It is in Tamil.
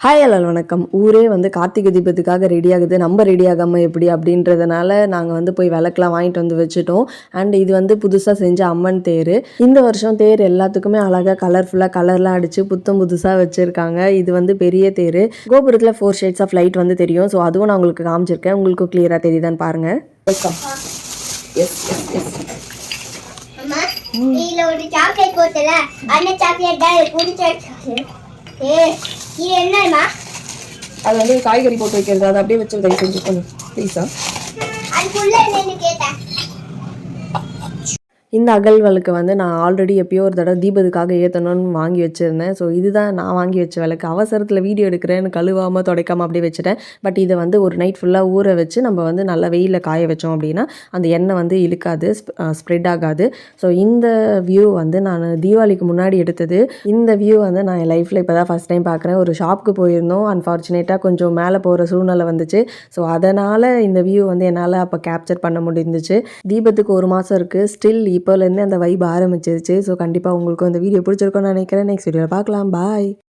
ஹாய் ஹலோ வணக்கம். ஊரே வந்து கார்த்திகை தீபத்துக்காக ரெடி ஆகுது. நம்ம ரெடி ஆகாமல் எப்படி அப்படின்றதுனால நாங்கள் வந்து போய் விளக்கெலாம் வாங்கிட்டு வந்து வச்சுட்டோம். அண்ட் இது வந்து புதுசாக செஞ்ச அம்மன் தேர். இந்த வருஷம் தேர் எல்லாத்துக்குமே அழகாக கலர்ஃபுல்லாக கலர்லாம் அடித்து புத்தம் புதுசாக வச்சுருக்காங்க. இது வந்து பெரிய தேர். கோபுரத்தில் 4 ஷேட்ஸ் ஆஃப் லைட் வந்து தெரியும். ஸோ அதுவும் நான் உங்களுக்கு காமிச்சிருக்கேன். உங்களுக்கு கிளியராக தெரியுதான்னு பாருங்கள். வெல்கம். எஸ் எஸ் எஸ் இதுல ஒரு சாக்லேட் போட்டல அந்த சாக்லேட் தான் புடிச்ச இது என்னமா அது வந்து காய்கறி போட்டு வைக்கிறது. அதை அப்படியே வச்சு தயவு செஞ்சு கொஞ்சம் ப்ளீஸா. அதுக்குள்ள என்னன்னு கேட்டேன். இந்த அகல் வந்து நான் ஆல்ரெடி எப்பயோ ஒரு தடவை தீபத்துக்காக ஏற்றணும்னு வாங்கி வச்சுருந்தேன். ஸோ இதுதான் நான் வாங்கி வச்ச விளக்கு. அவசரத்தில் வீடியோ எடுக்கிறேன்னு கழுவாமல் துடைக்காமல் அப்படியே வச்சுட்டேன். பட் இதை வந்து ஒரு நைட் ஃபுல்லாக ஊற வச்சு நம்ம வந்து நல்லா வெயிலில் காய வச்சோம் அப்படின்னா அந்த எண்ணெய் வந்து இழுக்காது, ஸ்ப்ரெட் ஆகாது. ஸோ இந்த வியூ வந்து நான் தீபாவளிக்கு முன்னாடி எடுத்தது. இந்த வியூ வந்து நான் என் லைஃப்பில் இப்போ தான் ஃபஸ்ட் டைம் பார்க்குறேன். ஒரு ஷாப்புக்கு போயிருந்தோம். அன்ஃபார்ச்சுனேட்டாக கொஞ்சம் மேலே போகிற சூழ்நிலை வந்துச்சு. ஸோ அதனால் இந்த வியூ வந்து என்னால் அப்போ கேப்சர் பண்ண முடிஞ்சிச்சு. தீபத்துக்கு 1 மாதம் இருக்குது. ஸ்டில் இப்போலேருந்து அந்த வைப் ஆரம்பிச்சிருச்சு. ஸோ கண்டிப்பாக உங்களுக்கு இந்த வீடியோ பிடிச்சிருக்கும்னு நினைக்கிறேன். நெக்ஸ்ட் வீடியோவில் பார்க்கலாம். பாய்.